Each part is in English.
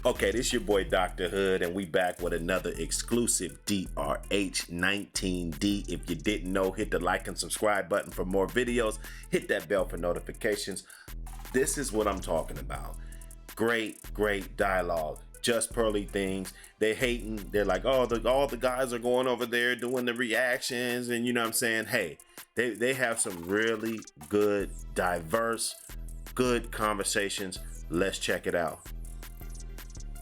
Okay, this your boy Dr. Hood, and we back with another exclusive DRH19D. If you didn't know, hit the like and subscribe button for more videos. Hit that bell for notifications. This is what I'm talking about. Great dialogue. Just pearly things. They hating. They're like, oh, all the guys are going over there doing the reactions, and you know what I'm saying? Hey, they have some really good, diverse, good conversations. Let's check it out.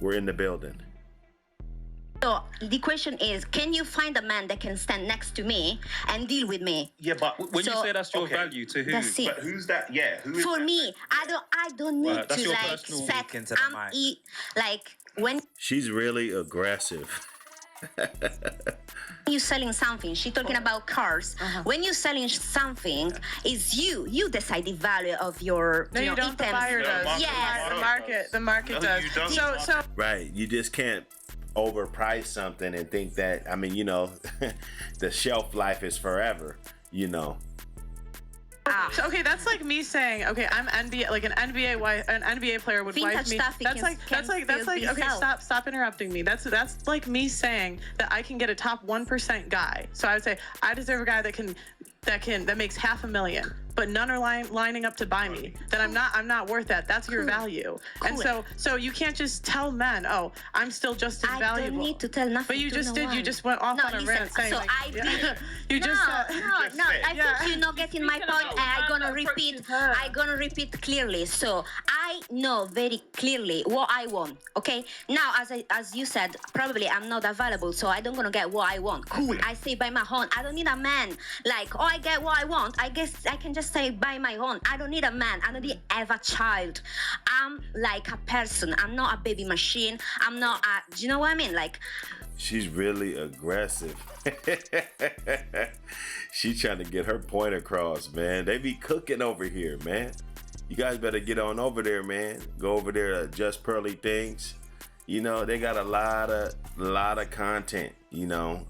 We're in the building. So the question is, can you find a man that can stand next to me and deal with me? Yeah, but When you say that's your value, to who? That's it. but who's that? Yeah, who is For that? me, I don't need Right, that's to your like personal set. week into the mic. Like when She's really aggressive. you selling something, she talking about cars. When you selling something, is you decide the value of your No, you don't. The items. buyer does. Yes. The market No, does. you don't. So Right. You just can't overprice something and think that, I mean, you know, the shelf life is forever, you know. okay, that's like me saying, okay, I'm NBA, like an NBA player would wife Vintage me. stuff, That's like okay, stop interrupting me. That's like me saying that I can get a top 1% guy. So I would say I deserve a guy that makes $500,000, but none are lining up to buy me. Then I'm not worth that. That's your value. And so you can't just tell men, oh, I'm still just as valuable. I don't need to tell nothing. But you to just no did. one. You just went off on a rant saying so like, I did. you just said. No. I think you're not getting my point. I'm gonna repeat clearly. So I know very clearly what I want. Okay. Now, as you said, probably I'm not available, so I don't gonna get what I want. Cool. I say by my own. I don't need a man. Like, oh, I get what I want. I guess I can just say by my own. I don't need a man. I don't need have a child. I'm like a person. I'm not a baby machine. I'm not a. Do you know what I mean? Like. She's really aggressive. She trying to get her point across, man. They be cooking over here, man. You guys better get on over there, man. Go over there to Just Pearly Things. You know, they got a lot of content, you know.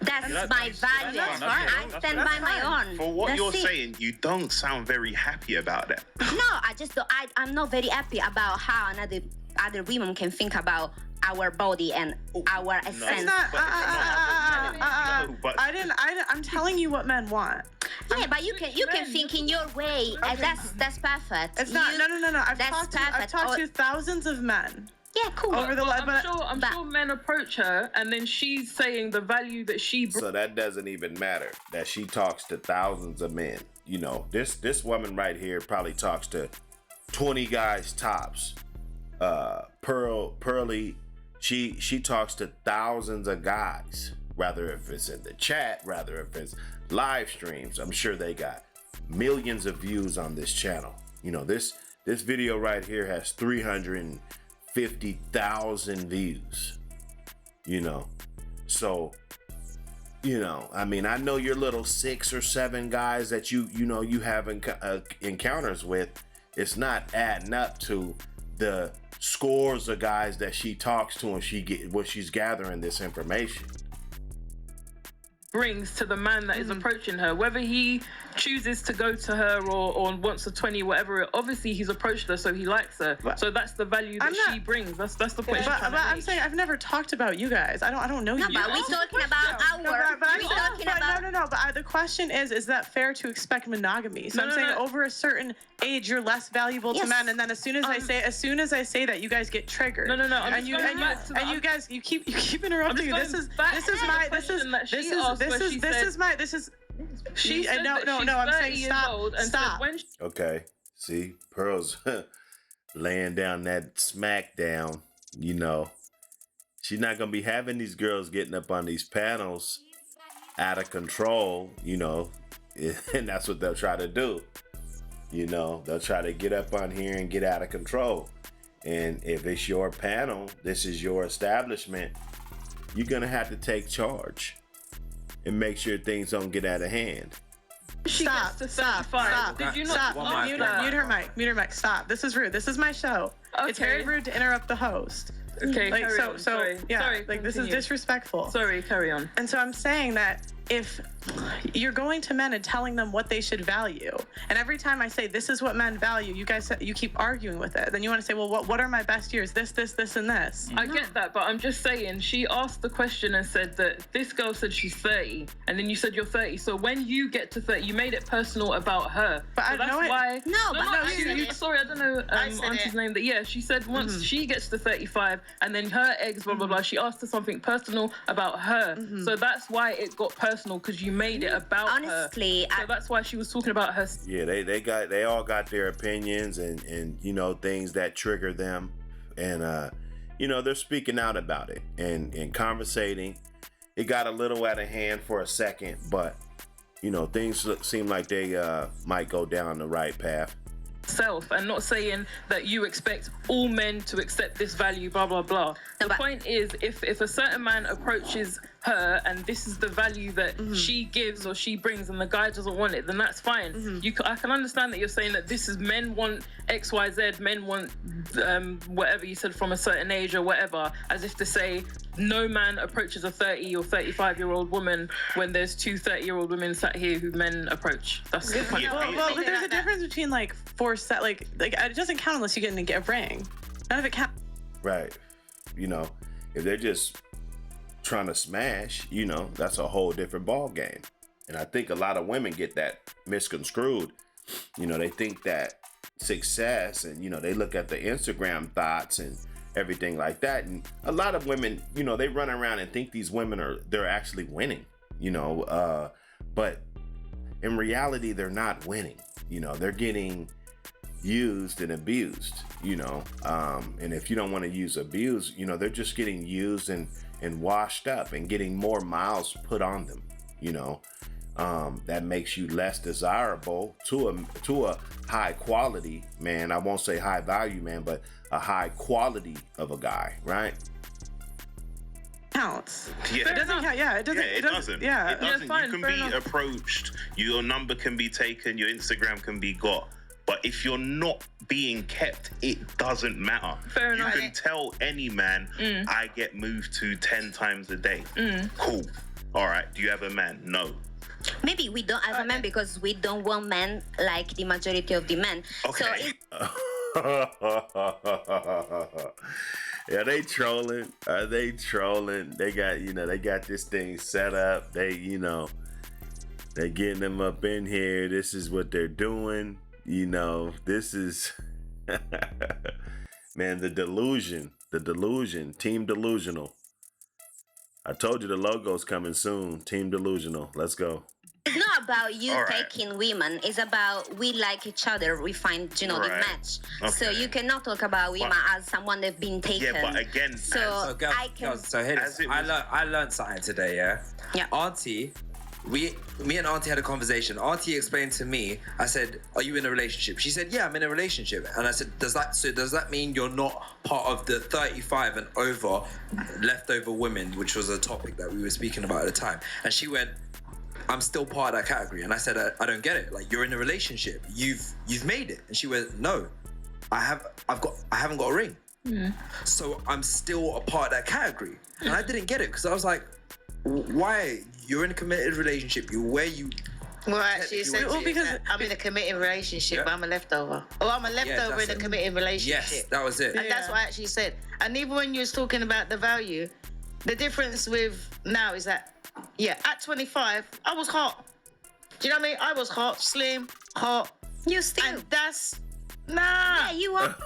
That's my value. I stand by my own. For what That's you're it. saying, you don't sound very happy about that. No, I just don't. I'm not very happy about how other women can think about our body and our essence. It's not. But I'm telling you what men want. Yeah, but you can think in your way. And that's perfect. It's not. No. I've That's talked perfect. to thousands of men. Yeah, cool. I'm sure men approach her, and then she's saying the value that she brings. So that doesn't even matter that she talks to thousands of men. You know, this woman right here probably talks to 20 guys tops. Pearly, she talks to thousands of guys. Rather if it's in the chat, rather if it's live streams. I'm sure they got millions of views on this channel. You know, this video right here has 350,000 views. You know, so, you know, I mean, I know your little 6 or 7 guys that you have encounters with. It's not adding up to the scores of guys that she talks to and she's gathering this information. Brings to the man that is approaching her, whether he chooses to go to her or wants a 20, whatever. Obviously, he's approached her, so he likes her. So that's the value that she brings. That's the point. But I'm saying I've never talked about you guys. I don't know you. No, but we're talking about But the question is that fair to expect monogamy? So I'm saying over a certain age, you're less valuable to men, and then as soon as I say that, you guys get triggered. No. You guys keep interrupting. I'm saying stop. Okay, see, Pearl's laying down that smackdown. You know, she's not gonna be having these girls getting up on these panels out of control. You know, and that's what they'll try to do. You know, they'll try to get up on here and get out of control. And if it's your panel, this is your establishment, you're gonna have to take charge and make sure things don't get out of hand. Stop. Did you not stop? Mute her mic. Stop. This is rude. This is my show. Okay. It's very rude to interrupt the host. Okay, like, carry on. Sorry. Yeah, Sorry, like continue. this is disrespectful. Sorry, carry on. And so I'm saying that if you're going to men and telling them what they should value, and every time I say this is what men value, you keep arguing with it. Then you want to say, well, what are my best years? This, and this. I get that, but I'm just saying, she asked the question and said that this girl said she's 30, and then you said you're 30. So when you get to 30, you made it personal about her. But so I that's know it. why. No, Sorry, I don't know Auntie's name. That she said once she gets to 35, and then her ex, blah blah blah. She asked her something personal about her. So that's why it got personal, because you made it about honestly, her. So that's why she was talking about her. Yeah, they all got their opinions and you know, things that trigger them, and you know, they're speaking out about it and conversating. It got a little out of hand for a second, but you know, things seem like they might go down the right path. Self, and not saying that you expect all men to accept this value, blah blah blah. The point is, if a certain man approaches her and this is the value that she gives or she brings, and the guy doesn't want it, then that's fine. I can understand that you're saying that this is men want XYZ, men want whatever you said from a certain age or whatever, as if to say no man approaches a 30 or 35-year-old woman when there's two 30-year-old women sat here who men approach. That's the point. Well, but there's a difference between like forced set, like it doesn't count unless you get a ring. None of it counts. Right. You know, if they're just trying to smash, you know, that's a whole different ball game. And I think a lot of women get that misconstrued. You know, they think that success, and you know, they look at the Instagram thoughts and everything like that, and a lot of women, you know, they run around and think these women they're actually winning, you know, but in reality they're not winning. You know, they're getting used and abused, you know, and if you don't want to use abuse, you know, they're just getting used and washed up and getting more miles put on them, you know. That makes you less desirable to a high quality man. I won't say high value man, but a high quality of a guy, right? Counts. Yeah. It doesn't count. Yeah, it doesn't. Yeah, it doesn't. Yeah. It doesn't. fine, You can fair be enough. approached, your number can be taken, your Instagram can be got. But if you're not being kept, it doesn't matter. Fair enough. You can tell any man, I get moved to 10 times a day. Cool. All right. Do you have a man? No. maybe we don't have a man because we don't want men like the majority of the men. Okay. Yeah, they trolling. Are they trolling? They got, you know, they got this thing set up. They, you know, they getting them up in here. This is what they're doing. You know, this is, man, the delusion, Team Delusional. I told you the logo's coming soon. Team Delusional. Let's go. It's not about you All right. taking women. It's about we like each other. We find, you know, the Right. match. So Okay. you cannot talk about women as someone they've been taken. Yeah, but again, So girls, I can. girls, so here it As is. it I was- learned something today, yeah? Yeah. Auntie, me and Auntie had a conversation. Auntie explained to me, I said, are you in a relationship? She said, yeah, I'm in a relationship. And I said, does that mean you're not part of the 35 and over leftover women, which was a topic that we were speaking about at the time? And she went, I'm still part of that category. And I said, I don't get it. Like, you're in a relationship. You've made it. And she went, no, I haven't got a ring. So I'm still a part of that category. And I didn't get it because I was like, why? You're in a committed relationship. Well, actually, If you essentially, want to- because- I'm in a committed relationship. Yeah. But I'm a leftover. Or I'm a leftover that's in a it. committed relationship. Yes, that was it. And that's what I actually said. And even when you was talking about the value, the difference with now is that, yeah, at 25, I was hot. Do you know what I mean? I was hot, slim, hot. You still. And that's, nah. Yeah, you are.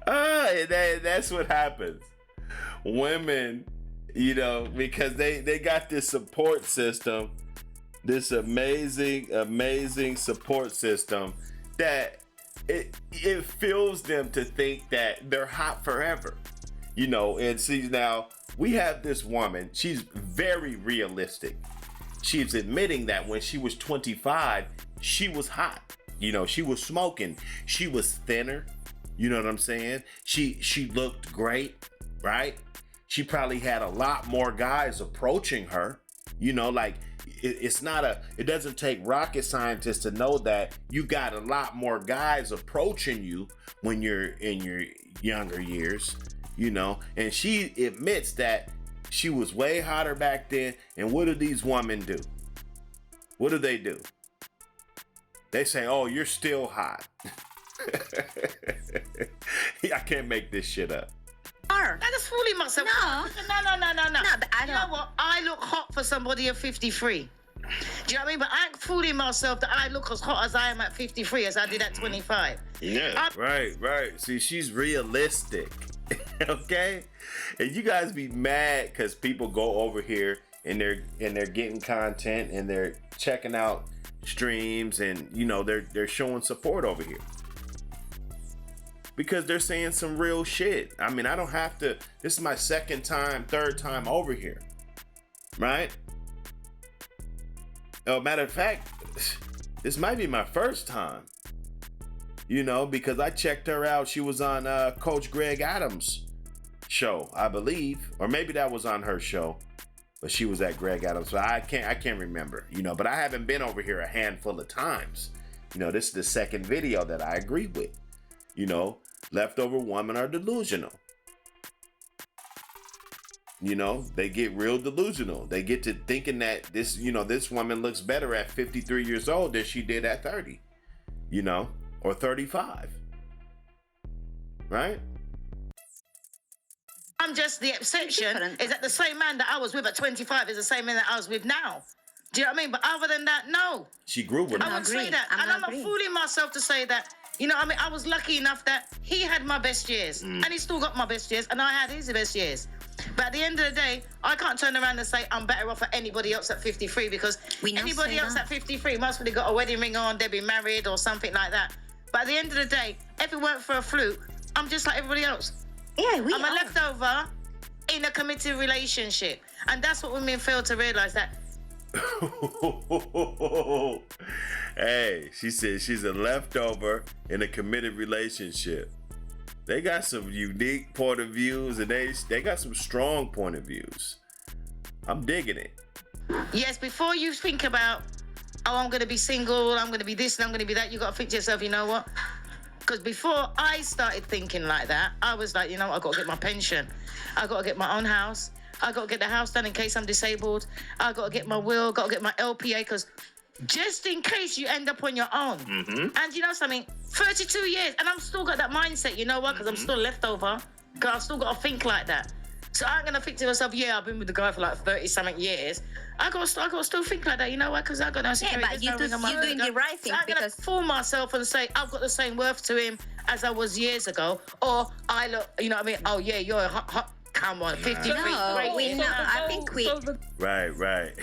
That's what happens. Women, you know, because they got this support system, this amazing support system that it fills them to think that they're hot forever. You know, and see, now we have this woman, she's very realistic. She's admitting that when she was 25, she was hot. You know, she was smoking. She was thinner. You know what I'm saying? She looked great, right? She probably had a lot more guys approaching her. You know, like it doesn't take rocket scientists to know that you got a lot more guys approaching you when you're in your younger years, you know? And she admits that She was way hotter back then. And what do these women do? What do? They say, oh, you're still hot. I can't make this shit up. That is fooling myself. No. No. But I You know don't. what? I look hot for somebody at 53. Do you know what I mean? But I ain't fooling myself that I look as hot as I am at 53 as I did at 25. Yeah. Right. See, she's realistic. Okay? And you guys be mad because people go over here and they're getting content and they're checking out streams and they're showing support over here. Because they're saying some real shit. I mean, I don't have to. This is my third time over here. Right? Matter of fact, this might be my first time. Because I checked her out. She was on Coach Greg Adams' show, I believe. Or maybe that was on her show. But she was at Greg Adams. So I can't remember. But I haven't been over here a handful of times. This is the second video that I agree with. Leftover women are delusional. They get real delusional. They get to thinking that this woman looks better at 53 years old than she did at 30, or 35. Right? I'm just the exception. Is that the same man that I was with at 25 is the same man that I was with now? Do you know what I mean? But other than that, no. She grew with I wouldn't say that. And I'm not fooling myself to say that. I was lucky enough that he had my best years. And he still got my best years. And I had his best years. But at the end of the day, I can't turn around and say I'm better off than anybody else at 53 because anybody else at 53 must have got a wedding ring on, they've been married or something like that. But at the end of the day, if it weren't for a fluke, I'm just like everybody else. Yeah, I'm a leftover in a committed relationship. And that's what women fail to realize, that hey, she said she's a leftover in a committed relationship. They got some unique point of views and they got some strong point of views. I'm digging it. Yes, before you think about, oh, I'm going to be single, I'm going to be this and I'm going to be that, you got to think to yourself, you know what? Because before I started thinking like that, I was like, I got to get my pension. I got to get my own house. I got to get the house done in case I'm disabled. I got to get my will, got to get my LPA, because just in case you end up on your own. And you know something? 32 years, and I'm still got that mindset, you know what? Because I'm still leftover, because I've still got to think like that. So I'm going to think to myself, yeah, I've been with the guy for like 30-something years. I got to still think like that, you know what? Because I got no security. Yeah, but you're doing the right thing. So I'm going to fool myself and say, I've got the same worth to him as I was years ago. Or I look, you know what I mean? Oh, yeah, you're a hot. Come on, 53. No, I think we. Right.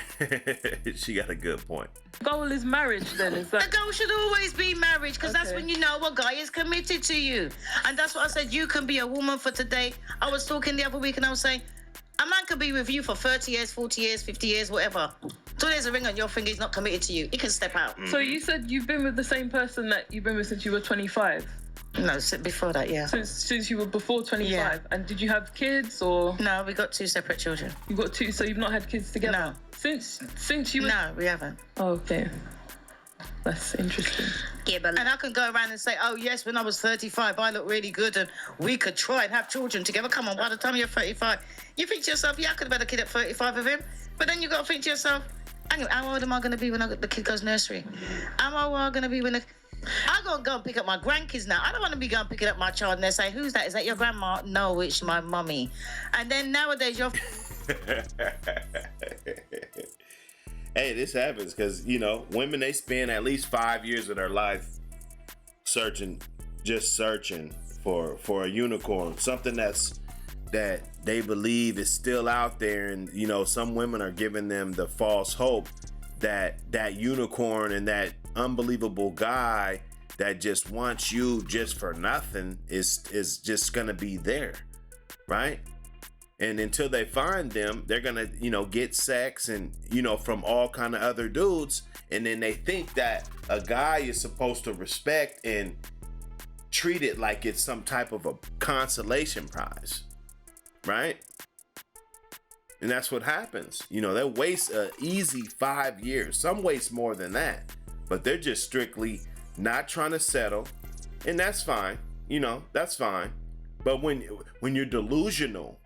She got a good point. The goal is marriage, then, is that? The goal should always be marriage, because that's when you know a guy is committed to you. And that's what I said, you can be a woman for today. I was talking the other week and I was saying, a man can be with you for 30 years, 40 years, 50 years, whatever. So there's a ring on your finger, he's not committed to you. He can step out. So you said you've been with the same person that you've been with since you were 25? No, before that, yeah. Since you were before 25? Yeah. And did you have kids or? No, we got 2 separate children. You got 2, so you've not had kids together? No. Since you were? No, we haven't. Oh, okay. That's interesting. Yeah, but And I can go around and say, oh, yes, when I was 35, I look really good and we could try and have children together. Come on, by the time you're 35, you think to yourself, yeah, I could have had a kid at 35 of him. But then you got to think to yourself, hang on, how old am I going to be when the kid goes nursery? How old am I going to be when I'm going to go and pick up my grandkids now. I don't want to be going picking up my child and they say, who's that? Is that your grandma? No, it's my mummy. And then nowadays you're... Hey, this happens because, women, they spend at least 5 years of their life searching for a unicorn, something that they believe is still out there. And, some women are giving them the false hope that unicorn and that unbelievable guy that just wants you just for nothing is just gonna be there, right? And until they find them, they're gonna get sex and from all kind of other dudes, and then they think that a guy is supposed to respect and treat it like it's some type of a consolation prize, right? And that's what happens. They waste an easy 5 years. Some waste more than that. But they're just strictly not trying to settle. And that's fine. That's fine. But when you're delusional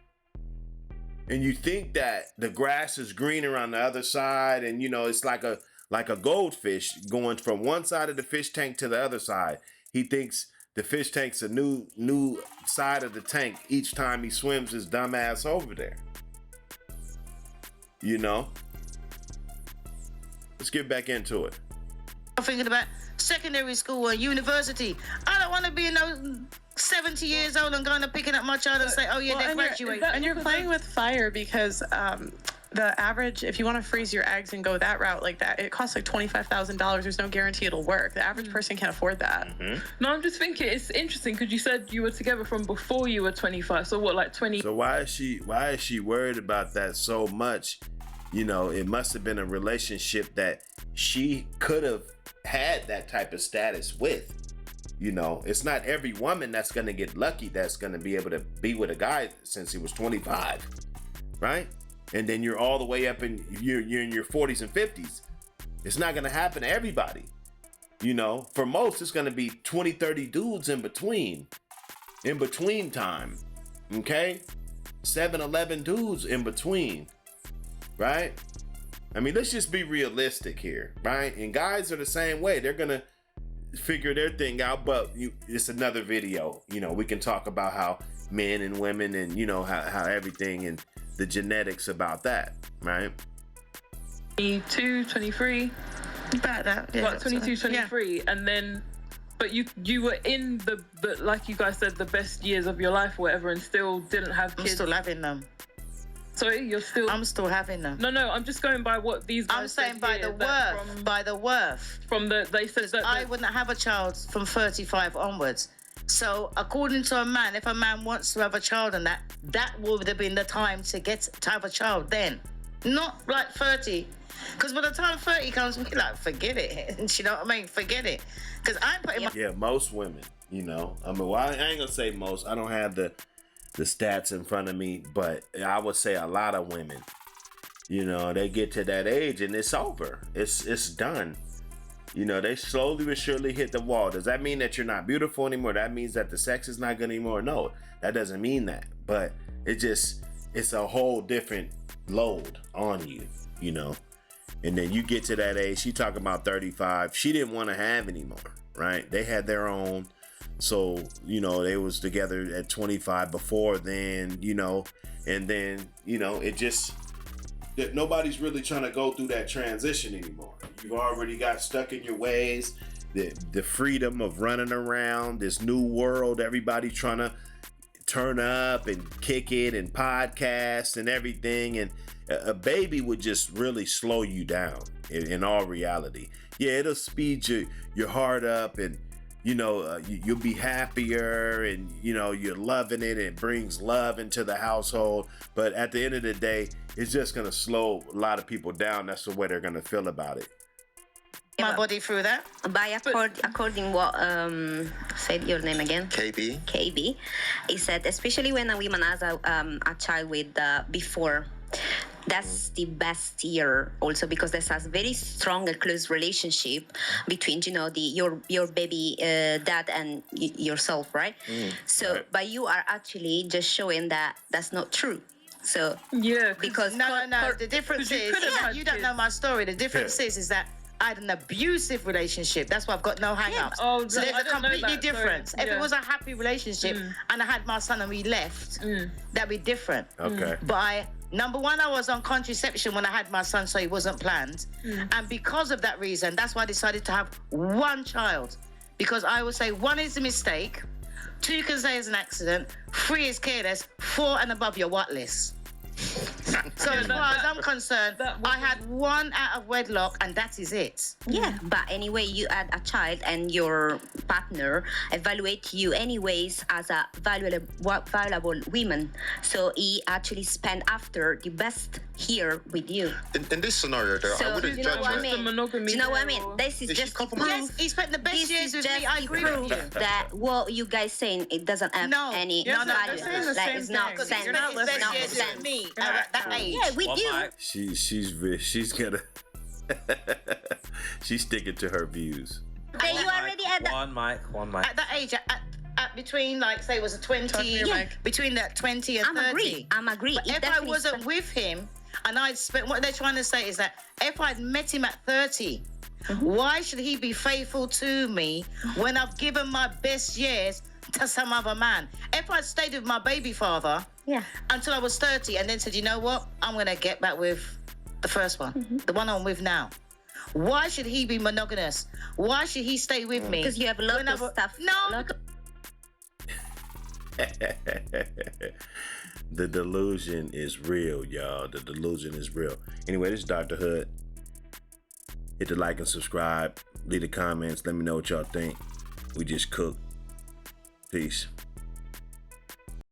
and you think that the grass is greener on the other side, and you know it's like a goldfish going from one side of the fish tank to the other side. He thinks the fish tank's a new side of the tank each time he swims his dumb ass over there. You know? Let's get back into it. I'm thinking about secondary school or university. I don't want to be 70 years old and going to picking up my child and say, oh yeah, they graduated. And you're playing with fire because the average, if you want to freeze your eggs and go that route like that, it costs like $25,000. There's no guarantee it'll work. The average person can't afford that. No, I'm just thinking it's interesting because you said you were together from before you were 25. So what, like 20? So why is she worried about that so much? You know, it must have been a relationship that she could have had that type of status with. You know, it's not every woman that's going to get lucky that's going to be able to be with a guy since he was 25, right? And then you're all the way up in you're in your 40s and 50s. It's not going to happen to everybody. You know, for most it's going to be 20, 30 dudes in between time. Okay? 7, 11 dudes in between. Right? I mean, let's just be realistic here, right? And guys are the same way. They're going to figure their thing out, but it's another video. You know, we can talk about how men and women and, you know, how everything and the genetics about that, right? 22, 23. About that. Yeah, Like 22, 23. Yeah. And then, but you were in the, like you guys said, the best years of your life or whatever and still didn't have kids. I'm still having them. Sorry, you're still... I'm still having them. No, I'm just going by what these guys I'm saying by here, the worth. By the worth. From they said that... I wouldn't have a child from 35 onwards. So according to a man, if a man wants to have a child and that would have been the time to have a child then. Not like 30. Because by the time 30 comes, we like, forget it. You know what I mean? Forget it. Because I'm putting Yeah, most women, you know. I mean, well, I ain't going to say most. I don't have the stats in front of me, but I would say a lot of women, you know, they get to that age and it's over. It's done. You know, they slowly but surely hit the wall. Does that mean that you're not beautiful anymore? That means that the sex is not good anymore? No, that doesn't mean that. But it's a whole different load on you, you know. And then you get to that age, she talking about 35. She didn't want to have anymore, right? They had their own. So, you know, they was together at 25 before then, you know, and then, you know, it just, nobody's really trying to go through that transition anymore. You've already got stuck in your ways, the freedom of running around, this new world, everybody trying to turn up and kick it and podcast and everything. And a baby would just really slow you down in all reality. Yeah, it'll speed your heart up and, you know, you'll be happier and, you know, you're loving it. It brings love into the household. But at the end of the day, it's just going to slow a lot of people down. That's the way they're going to feel about it. My body through that. By according what said your name again? KB. He said, especially when a woman has a child with before. That's the best year also because there's a very strong and close relationship between, you know, your baby dad and yourself, right? So, right. But you are actually just showing that that's not true. So yeah, because no. The difference is you don't know my story. The difference is that I had an abusive relationship. That's why I've got no hang-ups. Yeah. Oh, so there's a completely difference. Sorry. If it was a happy relationship and I had my son and we left, that'd be different. Okay. But number one, I was on contraception when I had my son, so it wasn't planned. And because of that reason, that's why I decided to have one child. Because I would say 1 is a mistake, 2 you can say is an accident, 3 is careless, 4 and above your what list. So as far as I'm concerned, I had 1 out of wedlock and that is it. Yeah, but anyway, you had a child and your partner evaluate you anyways as a valuable woman. So he actually spent after the best here with you. In this scenario, though, so, I wouldn't you know judge what her. I mean? Do you know what I mean? This is just the proof. Yes, he spent the best years with me. I agree with you. That what you guys saying, it doesn't have any value. Like, it's not sense. You're not listening. With me at that age. Yeah, with you. She's gonna she's sticking to her views. Then you already had that. One mic. At that age, between, like, say it was a 20, Talk to your mic. between that 20 and 30. I'm agree. But It if I definitely wasn't spent- with him and I'd spent, what they're trying to say is that if I'd met him at 30, why should he be faithful to me when I've given my best years to some other man? If I'd stayed with my baby father until I was 30 and then said, you know what, I'm going to get back with the first one, the one I'm with now. Why should he be monogamous? Why should he stay with me? Because you have a lot of Whenever- stuff. No, The delusion is real, y'all. The delusion is real. Anyway, this is Dr. Hood. Hit the like and subscribe. Leave the comments. Let me know what y'all think. We just cooked. Peace.